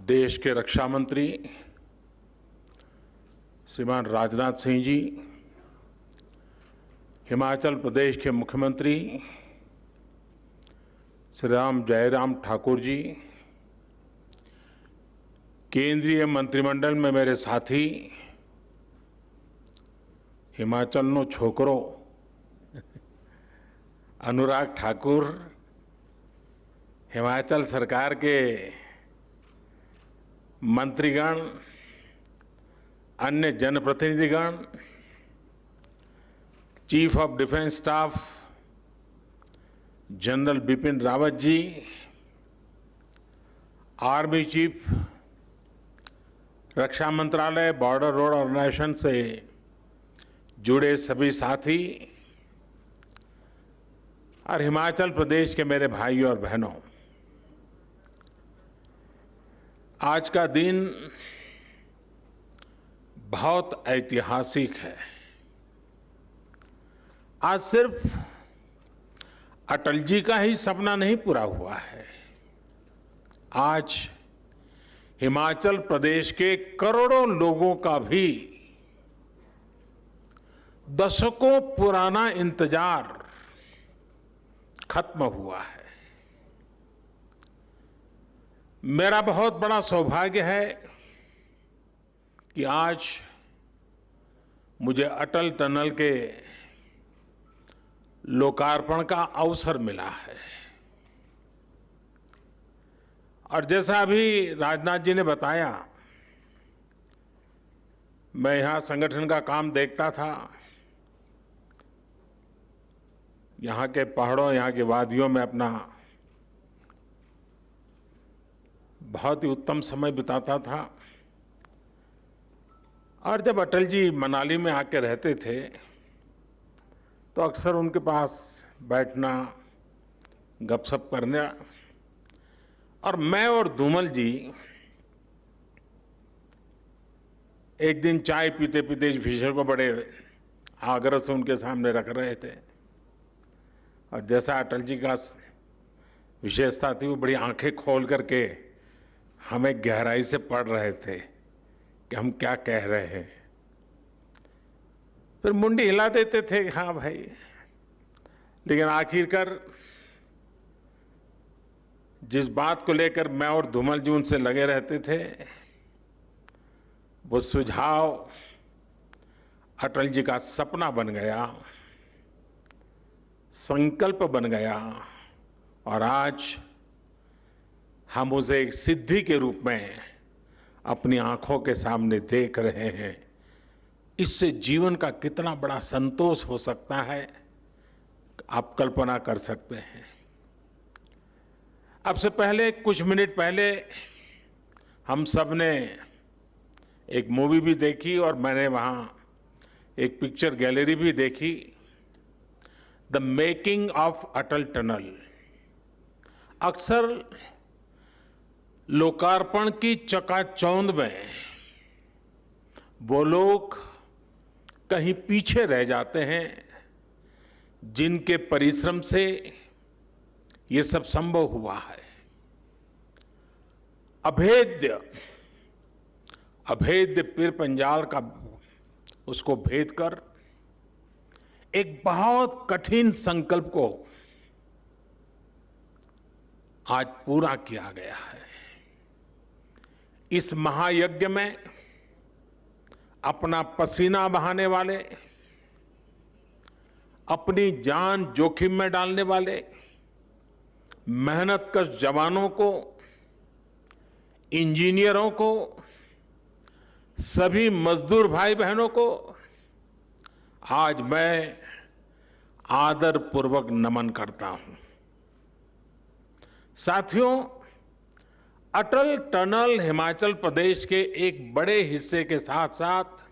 देश के रक्षा मंत्री श्रीमान राजनाथ सिंह जी, हिमाचल प्रदेश के मुख्यमंत्री श्री राम जयराम ठाकुर जी, केंद्रीय मंत्रिमंडल में मेरे साथी हिमाचल नो छोकरो अनुराग ठाकुर, हिमाचल सरकार के मंत्रीगण, अन्य जनप्रतिनिधिगण, chief of defence staff general Bipin Rawat ji, army chief, रक्षा मंत्रालय, बॉर्डर रोड ऑर्गेनाइजेशन से जुड़े सभी साथी और हिमाचल प्रदेश के मेरे भाइयों और बहनों, आज का दिन बहुत ऐतिहासिक है। आज सिर्फ अटल जी का ही सपना नहीं पूरा हुआ है, आज हिमाचल प्रदेश के करोड़ों लोगों का भी दशकों पुराना इंतजार खत्म हुआ है। मेरा बहुत बड़ा सौभाग्य है कि आज मुझे अटल टनल के लोकार्पण का अवसर मिला है। और जैसा अभी राजनाथ जी ने बताया, मैं यहां संगठन का काम देखता था। यहां के पहाड़ों, यहां की वादियों में अपना बहुत ही उत्तम समय बिताता था। और जब अटल जी मनाली में आके रहते थे तो अक्सर उनके पास बैठना, गपशप करना, और मैं और धूमल जी एक दिन चाय पीते पीते इस विषय को बड़े आग्रह से उनके सामने रख रहे थे। और जैसा अटल जी का विशेषता थी, वो बड़ी आंखें खोल करके हमें गहराई से पढ़ रहे थे कि हम क्या कह रहे हैं। फिर मुंडी हिला देते थे, हाँ भाई, लेकिन आखिरकार जिस बात को लेकर मैं और धूमल जी उनसे लगे रहते थे, वो सुझाव अटल जी का सपना बन गया, संकल्प बन गया, और आज हम उसे एक सिद्धि के रूप में अपनी आंखों के सामने देख रहे हैं। इससे जीवन का कितना बड़ा संतोष हो सकता है, आप कल्पना कर सकते हैं। अब से पहले, कुछ मिनट पहले, हम सब ने एक मूवी भी देखी और मैंने वहां एक पिक्चर गैलरी भी देखी, the making of Atal tunnel. अक्सर लोकार्पण की चकाचौंध में वो लोग कहीं पीछे रह जाते हैं जिनके परिश्रम से ये सब संभव हुआ है। अभेद्य पीर पंजाल का उसको भेद कर एक बहुत कठिन संकल्प को आज पूरा किया गया है। इस महायज्ञ में अपना पसीना बहाने वाले, अपनी जान जोखिम में डालने वाले मेहनतकश जवानों को, इंजीनियरों को, सभी मजदूर भाई बहनों को आज मैं आदरपूर्वक नमन करता हूं। साथियों, अटल टनल हिमाचल प्रदेश के एक बड़े हिस्से के साथ साथ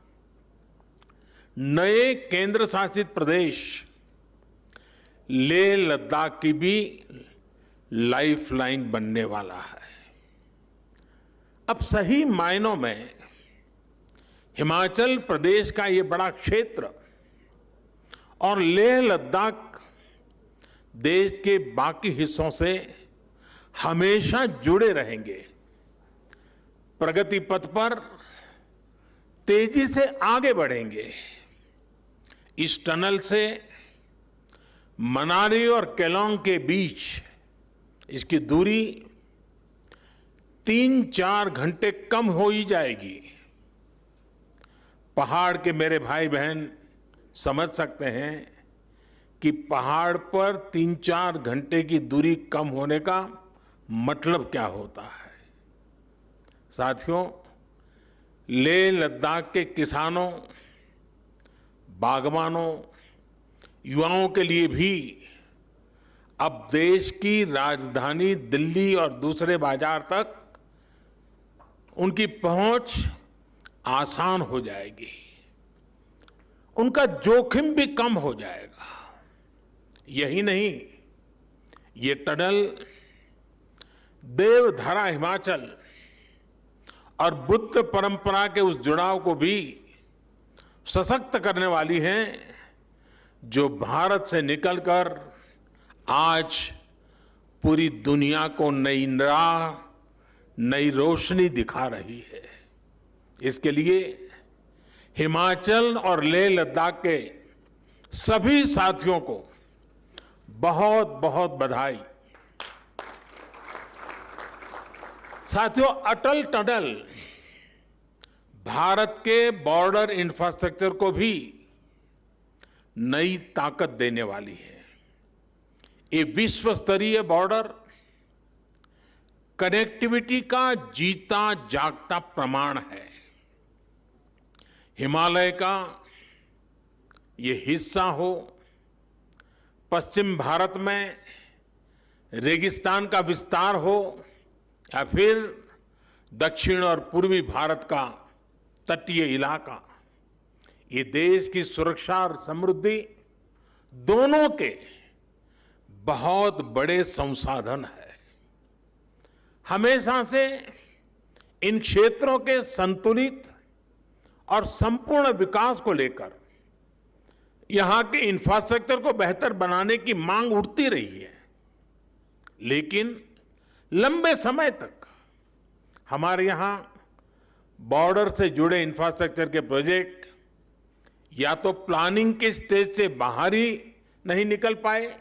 नए केंद्र शासित प्रदेश लेह लद्दाख की भी लाइफलाइन बनने वाला है। अब सही मायनों में हिमाचल प्रदेश का ये बड़ा क्षेत्र और लेह लद्दाख देश के बाकी हिस्सों से हमेशा जुड़े रहेंगे। प्रगति पथ पर तेजी से आगे बढ़ेंगे। इस टनल से मनाली और केलोंग के बीच इसकी दूरी 3-4 घंटे कम हो ही जाएगी। पहाड़ के मेरे भाई बहन समझ सकते हैं कि पहाड़ पर 3-4 घंटे की दूरी कम होने का मतलब क्या होता है। साथियों, लेह लद्दाख के किसानों, बागवानों, युवाओं के लिए भी अब देश की राजधानी दिल्ली और दूसरे बाजार तक उनकी पहुंच आसान हो जाएगी। उनका जोखिम भी कम हो जाएगा। यही नहीं, ये टनल देवधारा हिमाचल और बुद्ध परंपरा के उस जुड़ाव को भी सशक्त करने वाली है जो भारत से निकलकर आज पूरी दुनिया को नई राह, नई रोशनी दिखा रही है। इसके लिए हिमाचल और लेह लद्दाख के सभी साथियों को बहुत बहुत बधाई। साथियों, अटल टनल भारत के बॉर्डर इंफ्रास्ट्रक्चर को भी नई ताकत देने वाली है। ये विश्व स्तरीय बॉर्डर कनेक्टिविटी का जीता जागता प्रमाण है। हिमालय का ये हिस्सा हो, पश्चिम भारत में रेगिस्तान का विस्तार हो, या फिर दक्षिण और पूर्वी भारत का तटीय इलाका, ये देश की सुरक्षा और समृद्धि दोनों के बहुत बड़े संसाधन है। हमेशा से इन क्षेत्रों के संतुलित और संपूर्ण विकास को लेकर यहां के इंफ्रास्ट्रक्चर को बेहतर बनाने की मांग उठती रही है, लेकिन लंबे समय तक हमारे यहां बॉर्डर से जुड़े इंफ्रास्ट्रक्चर के प्रोजेक्ट या तो प्लानिंग के स्टेज से बाहर ही नहीं निकल पाए,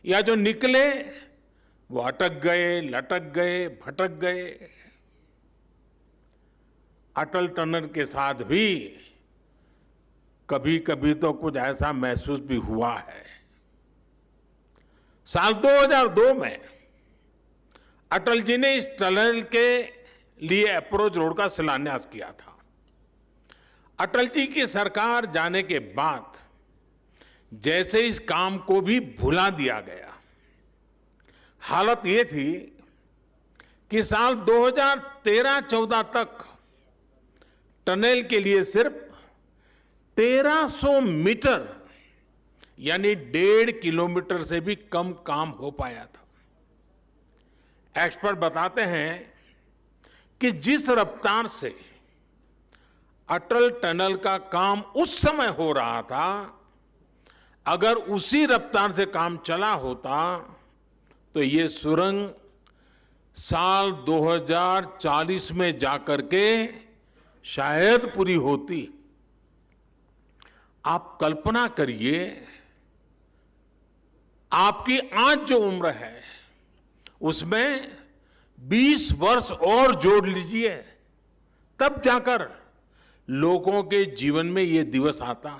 या जो निकले वो अटक गए, लटक गए, भटक गए। अटल टनल के साथ भी कभी कभी तो कुछ ऐसा महसूस भी हुआ है। साल 2002 में अटल जी ने इस टनल के लिए अप्रोच रोड का शिलान्यास किया था। अटल जी की सरकार जाने के बाद जैसे इस काम को भी भुला दिया गया। हालत ये थी कि साल 2013-14 तक टनल के लिए सिर्फ 1300 मीटर यानी 1.5 किलोमीटर से भी कम काम हो पाया था। एक्सपर्ट बताते हैं कि जिस रफ्तार से अटल टनल का काम उस समय हो रहा था, अगर उसी रफ्तार से काम चला होता तो ये सुरंग साल 2040 में जाकर के शायद पूरी होती। आप कल्पना करिए, आपकी आज जो उम्र है उसमें 20 वर्ष और जोड़ लीजिए, तब जाकर लोगों के जीवन में ये दिवस आता,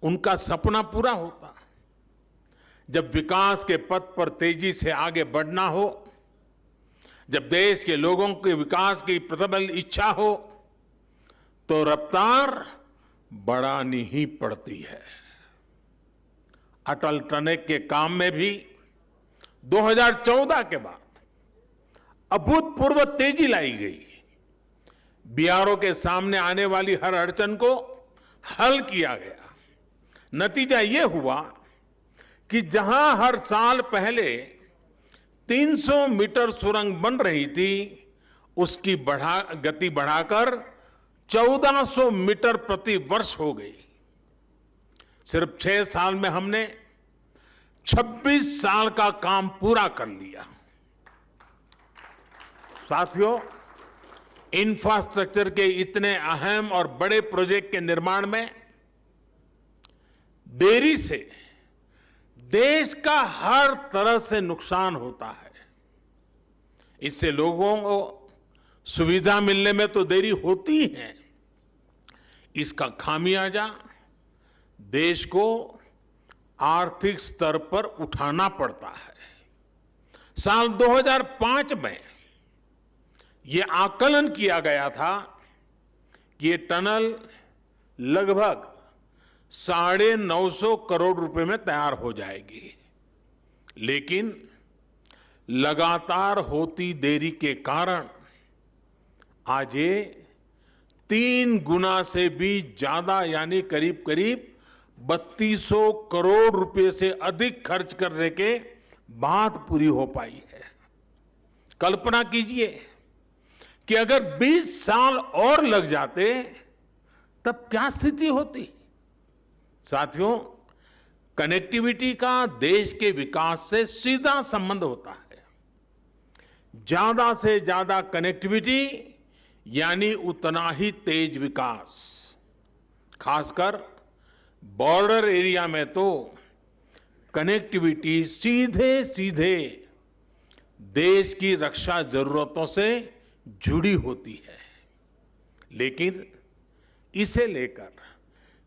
उनका सपना पूरा होता। जब विकास के पथ पर तेजी से आगे बढ़ना हो, जब देश के लोगों के विकास की प्रबल इच्छा हो, तो रफ्तार बढ़ानी ही पड़ती है। अटल टनल के काम में भी 2014 के बाद अभूतपूर्व तेजी लाई गई। बीआरओ के सामने आने वाली हर अड़चन को हल किया गया। नतीजा ये हुआ कि जहां हर साल पहले 300 मीटर सुरंग बन रही थी, उसकी गति बढ़ाकर 1400 मीटर प्रति वर्ष हो गई। सिर्फ 6 साल में हमने 26 साल का काम पूरा कर लिया। साथियों, इंफ्रास्ट्रक्चर के इतने अहम और बड़े प्रोजेक्ट के निर्माण में देरी से देश का हर तरह से नुकसान होता है। इससे लोगों को सुविधा मिलने में तो देरी होती है, इसका खामियाजा देश को आर्थिक स्तर पर उठाना पड़ता है। साल 2005 में यह आकलन किया गया था कि ये टनल लगभग 950 करोड़ रुपए में तैयार हो जाएगी, लेकिन लगातार होती देरी के कारण आज ये 3 गुना से भी ज्यादा यानी करीब करीब 3200 करोड़ रुपए से अधिक खर्च करने के बाद पूरी हो पाई है। कल्पना कीजिए कि अगर 20 साल और लग जाते तब क्या स्थिति होती। साथियों, कनेक्टिविटी का देश के विकास से सीधा संबंध होता है। ज्यादा से ज्यादा कनेक्टिविटी यानी उतना ही तेज विकास। खासकर बॉर्डर एरिया में तो कनेक्टिविटी सीधे सीधे देश की रक्षा जरूरतों से जुड़ी होती है। लेकिन इसे लेकर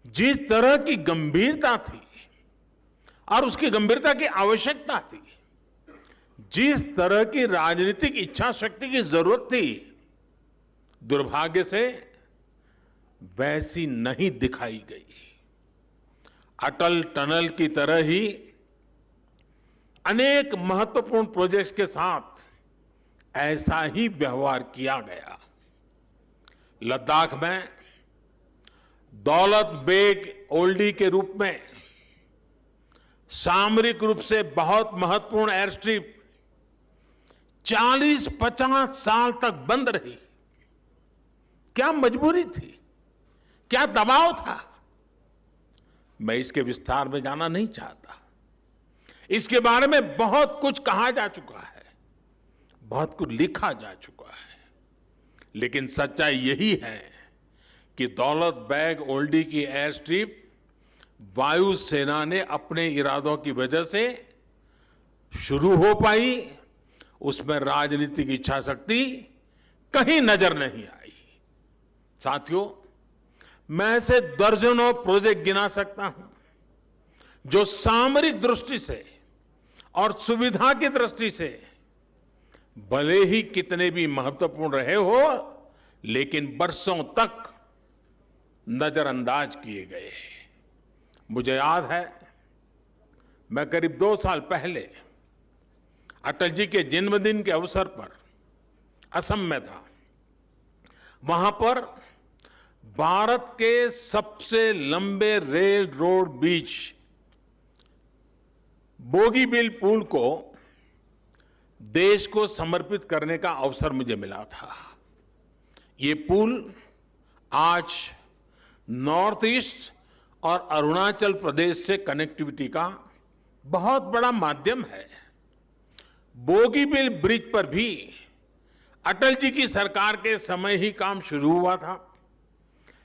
जिस तरह की गंभीरता थी और उसकी गंभीरता की आवश्यकता थी, जिस तरह की राजनीतिक इच्छा शक्ति की जरूरत थी, दुर्भाग्य से वैसी नहीं दिखाई गई। अटल टनल की तरह ही अनेक महत्वपूर्ण प्रोजेक्ट्स के साथ ऐसा ही व्यवहार किया गया। लद्दाख में दौलत बेग ओल्डी के रूप में सामरिक रूप से बहुत महत्वपूर्ण एयर स्ट्रिप 40-50 साल तक बंद रही। क्या मजबूरी थी, क्या दबाव था, मैं इसके विस्तार में जाना नहीं चाहता। इसके बारे में बहुत कुछ कहा जा चुका है, बहुत कुछ लिखा जा चुका है, लेकिन सच्चाई यही है कि दौलत बेग ओल्डी की एयर स्ट्रिप वायुसेना ने अपने इरादों की वजह से शुरू हो पाई, उसमें राजनीतिक इच्छा शक्ति कहीं नजर नहीं आई। साथियों, मैं ऐसे दर्जनों प्रोजेक्ट गिना सकता हूं जो सामरिक दृष्टि से और सुविधा की दृष्टि से भले ही कितने भी महत्वपूर्ण रहे हो, लेकिन बरसों तक नजरअंदाज किए गए। मुझे याद है, मैं करीब 2 साल पहले अटल जी के जन्मदिन के अवसर पर असम में था। वहां पर भारत के सबसे लंबे रेल रोड बीच बोगीबील पुल को देश को समर्पित करने का अवसर मुझे मिला था। ये पुल आज नॉर्थ ईस्ट और अरुणाचल प्रदेश से कनेक्टिविटी का बहुत बड़ा माध्यम है। बोगीबील ब्रिज पर भी अटल जी की सरकार के समय ही काम शुरू हुआ था,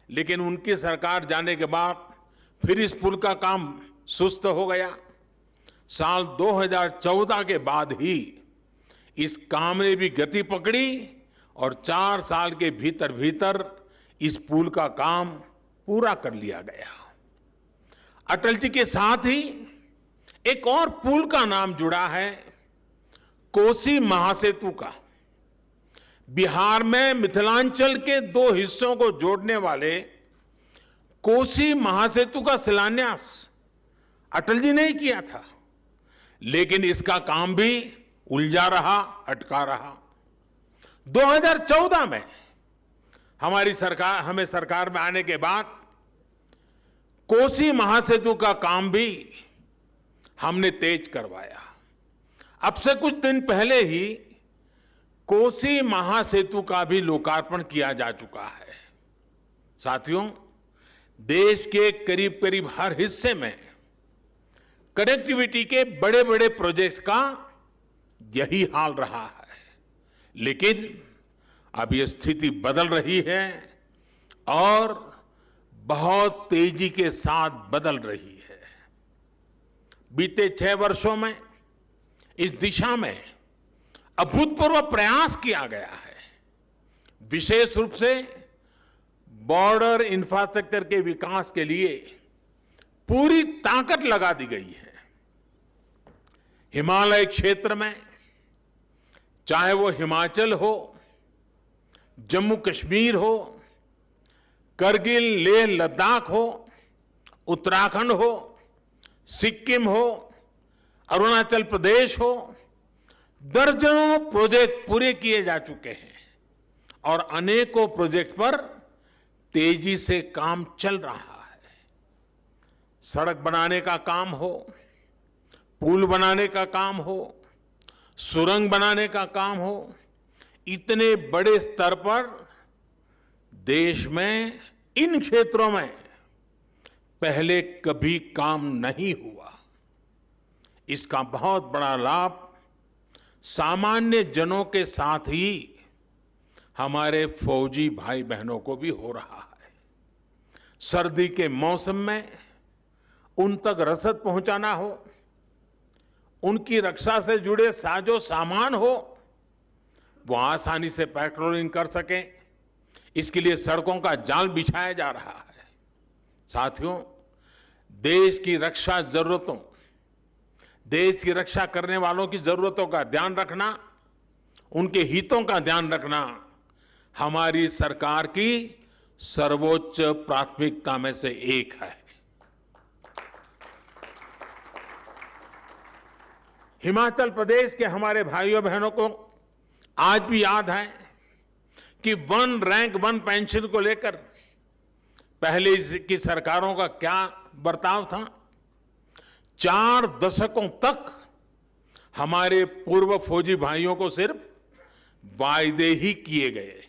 लेकिन उनकी सरकार जाने के बाद फिर इस पुल का काम सुस्त हो गया। साल 2014 के बाद ही इस काम ने भी गति पकड़ी और 4 साल के भीतर भीतर इस पुल का काम पूरा कर लिया गया। अटल जी के साथ ही एक और पुल का नाम जुड़ा है, कोसी महासेतु का। बिहार में मिथिलांचल के 2 हिस्सों को जोड़ने वाले कोसी महासेतु का शिलान्यास अटल जी ने ही किया था, लेकिन इसका काम भी उलझा रहा, अटका रहा। 2014 में हमें सरकार में आने के बाद कोसी महासेतु का काम भी हमने तेज करवाया। अब से कुछ दिन पहले ही कोसी महासेतु का भी लोकार्पण किया जा चुका है। साथियों, देश के करीब करीब हर हिस्से में कनेक्टिविटी के बड़े बड़े प्रोजेक्ट्स का यही हाल रहा है, लेकिन अब ये स्थिति बदल रही है और बहुत तेजी के साथ बदल रही है। बीते 6 वर्षों में इस दिशा में अभूतपूर्व प्रयास किया गया है। विशेष रूप से बॉर्डर इंफ्रास्ट्रक्चर के विकास के लिए पूरी ताकत लगा दी गई है। हिमालय क्षेत्र में चाहे वो हिमाचल हो, जम्मू कश्मीर हो, करगिल लेह लद्दाख हो, उत्तराखंड हो, सिक्किम हो, अरुणाचल प्रदेश हो, दर्जनों प्रोजेक्ट पूरे किए जा चुके हैं और अनेकों प्रोजेक्ट पर तेजी से काम चल रहा है। सड़क बनाने का काम हो, पुल बनाने का काम हो, सुरंग बनाने का काम हो, इतने बड़े स्तर पर देश में इन क्षेत्रों में पहले कभी काम नहीं हुआ। इसका बहुत बड़ा लाभ सामान्य जनों के साथ ही हमारे फौजी भाई बहनों को भी हो रहा है। सर्दी के मौसम में उन तक रसद पहुंचाना हो, उनकी रक्षा से जुड़े साजो सामान हो, वो आसानी से पेट्रोलिंग कर सकें, इसके लिए सड़कों का जाल बिछाया जा रहा है। साथियों, देश की रक्षा जरूरतों, देश की रक्षा करने वालों की जरूरतों का ध्यान रखना, उनके हितों का ध्यान रखना हमारी सरकार की सर्वोच्च प्राथमिकता में से एक है। हिमाचल प्रदेश के हमारे भाइयों बहनों को आज भी याद है कि 1 रैंक 1 पेंशन को लेकर पहले की सरकारों का क्या बर्ताव था। 4 दशकों तक हमारे पूर्व फौजी भाइयों को सिर्फ वायदे ही किए गए,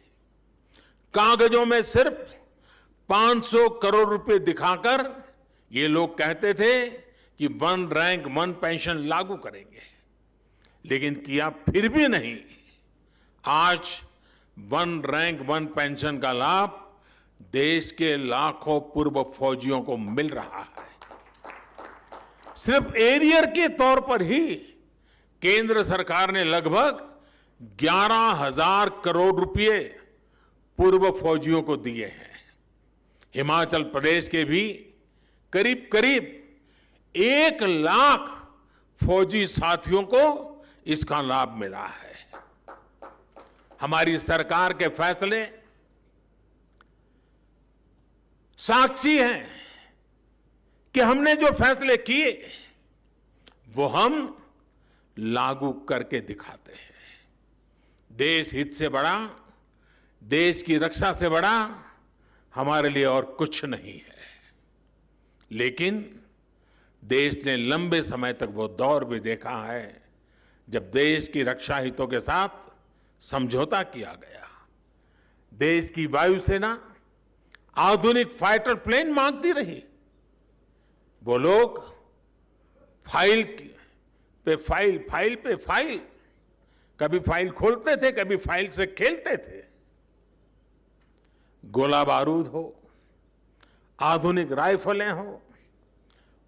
कागजों में सिर्फ 500 करोड़ रुपए दिखाकर ये लोग कहते थे कि 1 रैंक 1 पेंशन लागू करेंगे, लेकिन किया फिर भी नहीं। आज 1 रैंक 1 पेंशन का लाभ देश के लाखों पूर्व फौजियों को मिल रहा है। सिर्फ एरियर के तौर पर ही केंद्र सरकार ने लगभग 11,000 करोड़ रुपए पूर्व फौजियों को दिए हैं। हिमाचल प्रदेश के भी करीब करीब 1 लाख फौजी साथियों को इसका लाभ मिला है। हमारी सरकार के फैसले साक्षी हैं कि हमने जो फैसले किए वो हम लागू करके दिखाते हैं। देश हित से बड़ा, देश की रक्षा से बड़ा हमारे लिए और कुछ नहीं है। लेकिन देश ने लंबे समय तक वो दौर भी देखा है जब देश की रक्षा हितों के साथ समझौता किया गया। देश की वायुसेना आधुनिक फाइटर प्लेन मांगती रही, वो लोग फाइल पे फाइल, फाइल पे फाइल, कभी फाइल खोलते थे, कभी फाइल से खेलते थे। गोला बारूद हो, आधुनिक राइफलें हो,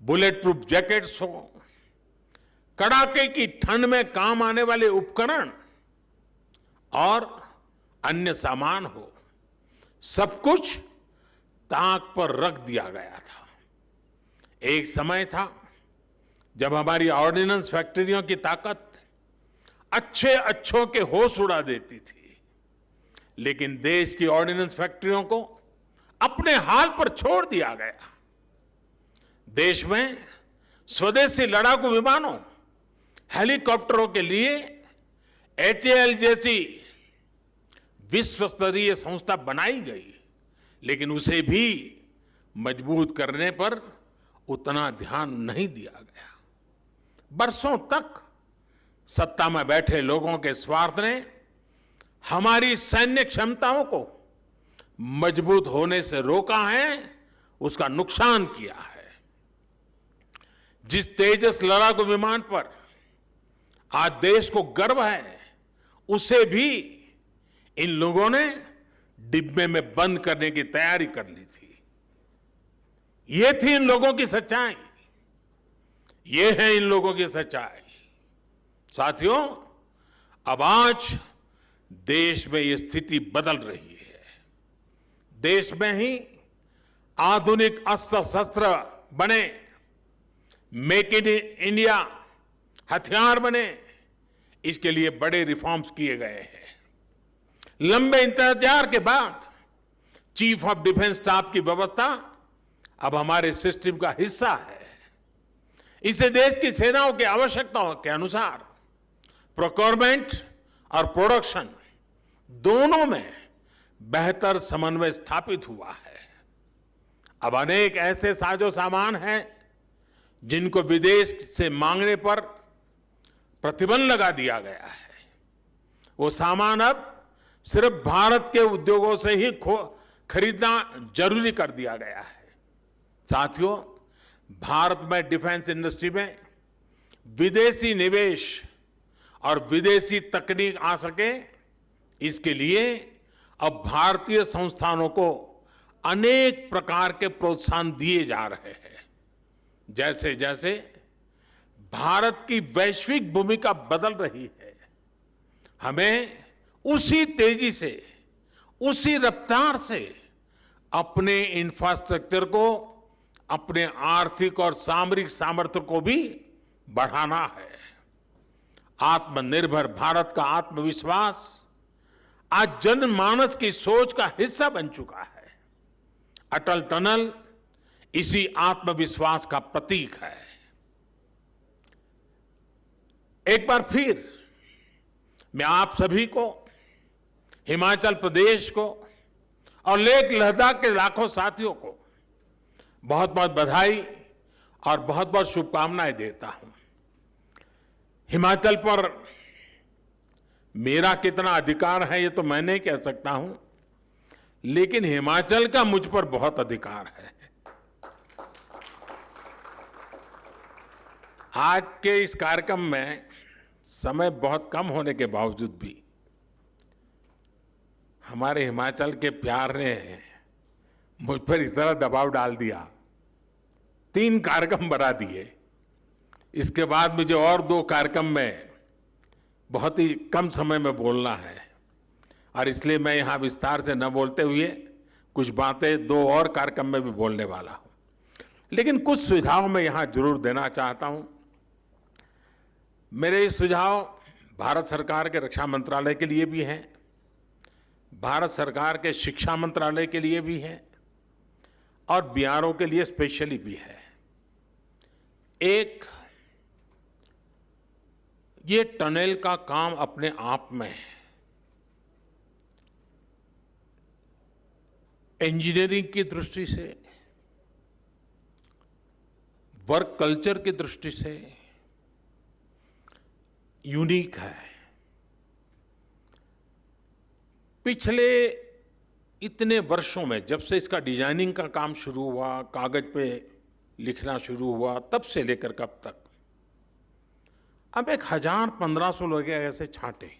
बुलेट प्रूफ जैकेट्स हो, कड़ाके की ठंड में काम आने वाले उपकरण और अन्य सामान हो, सब कुछ ताक पर रख दिया गया था। एक समय था जब हमारी ऑर्डिनेंस फैक्ट्रियों की ताकत अच्छों के होश उड़ा देती थी, लेकिन देश की ऑर्डिनेंस फैक्ट्रियों को अपने हाल पर छोड़ दिया गया। देश में स्वदेशी लड़ाकू विमानों, हेलीकॉप्टरों के लिए HAL जैसी विश्व स्तरीय संस्था बनाई गई, लेकिन उसे भी मजबूत करने पर उतना ध्यान नहीं दिया गया। बरसों तक सत्ता में बैठे लोगों के स्वार्थ ने हमारी सैन्य क्षमताओं को मजबूत होने से रोका है, उसका नुकसान किया है। जिस तेजस लड़ाकू विमान पर आज देश को गर्व है, उसे भी इन लोगों ने डिब्बे में बंद करने की तैयारी कर ली थी। ये थी इन लोगों की सच्चाई, ये है इन लोगों की सच्चाई। साथियों, अब आज देश में ये स्थिति बदल रही है। देश में ही आधुनिक अस्त्र शस्त्र बने, मेक इन इंडिया हथियार बने, इसके लिए बड़े रिफॉर्म्स किए गए हैं। लंबे इंतजार के बाद चीफ ऑफ डिफेंस स्टाफ की व्यवस्था अब हमारे सिस्टम का हिस्सा है। इसे देश की सेनाओं की आवश्यकताओं के अनुसार प्रोक्योरमेंट और प्रोडक्शन दोनों में बेहतर समन्वय स्थापित हुआ है। अब अनेक ऐसे साजो सामान हैं जिनको विदेश से मांगने पर प्रतिबंध लगा दिया गया है। वो सामान अब सिर्फ भारत के उद्योगों से ही खरीदना जरूरी कर दिया गया है। साथियों, भारत में डिफेंस इंडस्ट्री में विदेशी निवेश और विदेशी तकनीक आ सके, इसके लिए अब भारतीय संस्थानों को अनेक प्रकार के प्रोत्साहन दिए जा रहे हैं। जैसे जैसे भारत की वैश्विक भूमिका बदल रही है, हमें उसी तेजी से, उसी रफ्तार से अपने इंफ्रास्ट्रक्चर को, अपने आर्थिक और सामरिक सामर्थ्य को भी बढ़ाना है। आत्मनिर्भर भारत का आत्मविश्वास आज जनमानस की सोच का हिस्सा बन चुका है। अटल टनल इसी आत्मविश्वास का प्रतीक है। एक बार फिर मैं आप सभी को, हिमाचल प्रदेश को और लेह लद्दाख के लाखों साथियों को बहुत बहुत बधाई और बहुत बहुत शुभकामनाएं देता हूं। हिमाचल पर मेरा कितना अधिकार है ये तो मैं नहीं कह सकता हूं, लेकिन हिमाचल का मुझ पर बहुत अधिकार है। आज के इस कार्यक्रम में समय बहुत कम होने के बावजूद भी हमारे हिमाचल के प्यार ने मुझ पर इतना दबाव डाल दिया, 3 कार्यक्रम बना दिए। इसके बाद मुझे और 2 कार्यक्रम में बहुत ही कम समय में बोलना है और इसलिए मैं यहाँ विस्तार से न बोलते हुए कुछ बातें 2 और कार्यक्रम में भी बोलने वाला हूँ। लेकिन कुछ सुझाव मैं यहाँ जरूर देना चाहता हूँ। मेरे ये सुझाव भारत सरकार के रक्षा मंत्रालय के लिए भी हैं, भारत सरकार के शिक्षा मंत्रालय के लिए भी है और बीआरओ के लिए स्पेशली भी है। एक, ये टनल का काम अपने आप में इंजीनियरिंग की दृष्टि से, वर्क कल्चर की दृष्टि से यूनिक है। पिछले इतने वर्षों में, जब से इसका डिजाइनिंग का काम शुरू हुआ, कागज पे लिखना शुरू हुआ, तब से लेकर कब तक, अब 1000-1500 लोग ऐसे छांटे,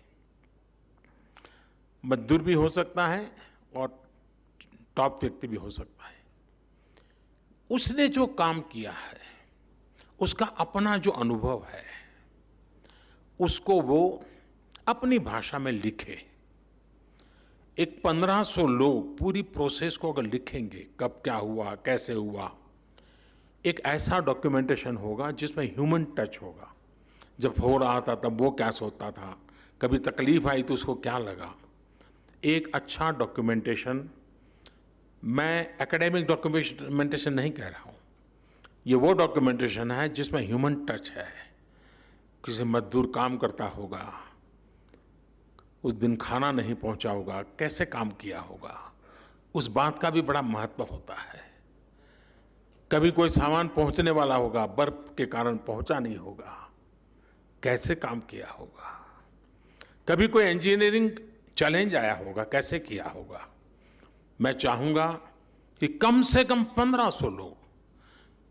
मजदूर भी हो सकता है और टॉप व्यक्ति भी हो सकता है। उसने जो काम किया है, उसका अपना जो अनुभव है, उसको वो अपनी भाषा में लिखे। एक 1500 लोग पूरी प्रोसेस को अगर लिखेंगे, कब क्या हुआ, कैसे हुआ, एक ऐसा डॉक्यूमेंटेशन होगा जिसमें ह्यूमन टच होगा। जब हो रहा था तब वो क्या सोचता था, कभी तकलीफ आई तो उसको क्या लगा। एक अच्छा डॉक्यूमेंटेशन, मैं एकेडमिक डॉक्यूमेंटेशन नहीं कह रहा हूँ, ये वो डॉक्यूमेंटेशन है जिसमें ह्यूमन टच है। किसी मजदूर काम करता होगा, उस दिन खाना नहीं पहुंचा होगा, कैसे काम किया होगा, उस बात का भी बड़ा महत्व होता है। कभी कोई सामान पहुंचने वाला होगा, बर्फ के कारण पहुंचा नहीं होगा, कैसे काम किया होगा। कभी कोई इंजीनियरिंग चैलेंज आया होगा, कैसे किया होगा। मैं चाहूंगा कि कम से कम 1500 लोग,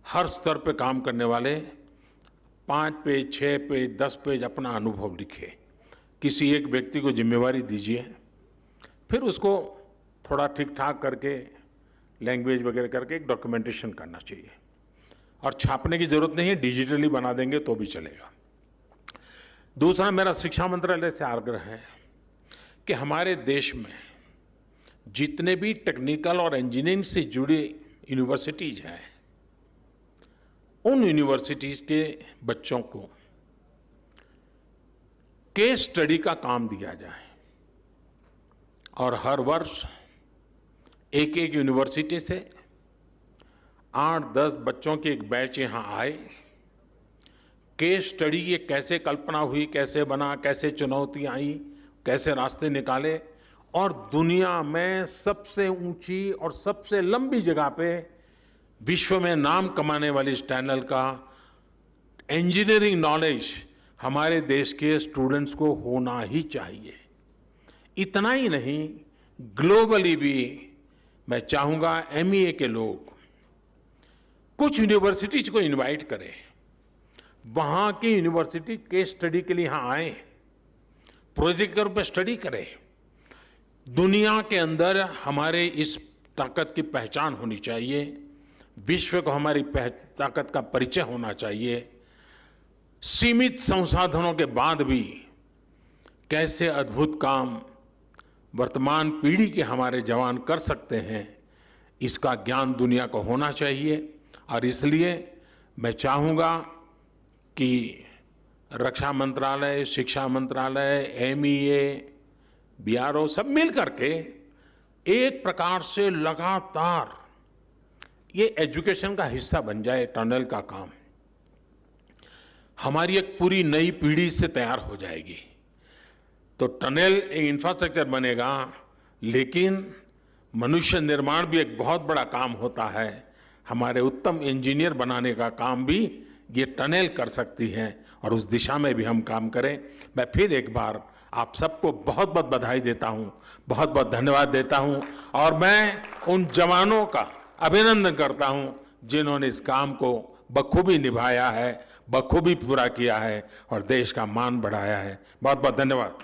हर स्तर पे काम करने वाले, 5 पेज, 6 पेज, 10 पेज अपना अनुभव लिखे। किसी एक व्यक्ति को जिम्मेवारी दीजिए फिर उसको थोड़ा ठीक ठाक करके लैंग्वेज वगैरह करके एक डॉक्यूमेंटेशन करना चाहिए। और छापने की जरूरत नहीं है, डिजिटली बना देंगे तो भी चलेगा। दूसरा, मेरा शिक्षा मंत्रालय से आग्रह है कि हमारे देश में जितने भी टेक्निकल और इंजीनियरिंग से जुड़ी यूनिवर्सिटीज हैं, उन यूनिवर्सिटीज के बच्चों को केस स्टडी का काम दिया जाए और हर वर्ष एक एक यूनिवर्सिटी से 8-10 बच्चों की एक बैच यहाँ आए। केस स्टडी ये कैसे कल्पना हुई, कैसे बना, कैसे चुनौतियां आई, कैसे रास्ते निकाले, और दुनिया में सबसे ऊंची और सबसे लंबी जगह पे विश्व में नाम कमाने वाली इस टनल का इंजीनियरिंग नॉलेज हमारे देश के स्टूडेंट्स को होना ही चाहिए। इतना ही नहीं, ग्लोबली भी मैं चाहूंगा एमईए के लोग कुछ यूनिवर्सिटीज को इनवाइट करें, वहां की यूनिवर्सिटी केस स्टडी के लिए यहां आए, प्रोजेक्ट के रूप में स्टडी करें। दुनिया के अंदर हमारे इस ताकत की पहचान होनी चाहिए, विश्व को हमारी ताकत का परिचय होना चाहिए। सीमित संसाधनों के बाद भी कैसे अद्भुत काम वर्तमान पीढ़ी के हमारे जवान कर सकते हैं, इसका ज्ञान दुनिया को होना चाहिए। और इसलिए मैं चाहूँगा कि रक्षा मंत्रालय, शिक्षा मंत्रालय, एमईए, बीआरओ सब मिल करके एक प्रकार से लगातार ये एजुकेशन का हिस्सा बन जाए। टनल का काम हमारी एक पूरी नई पीढ़ी से तैयार हो जाएगी। तो टनल एक इंफ्रास्ट्रक्चर बनेगा, लेकिन मनुष्य निर्माण भी एक बहुत बड़ा काम होता है। हमारे उत्तम इंजीनियर बनाने का काम भी ये टनल कर सकती है, और उस दिशा में भी हम काम करें। मैं फिर एक बार आप सबको बहुत बहुत बधाई देता हूं, बहुत बहुत धन्यवाद देता हूं, और मैं उन जवानों का अभिनंदन करता हूं जिन्होंने इस काम को बखूबी निभाया है, बखूबी पूरा किया है और देश का मान बढ़ाया है। बहुत बहुत धन्यवाद।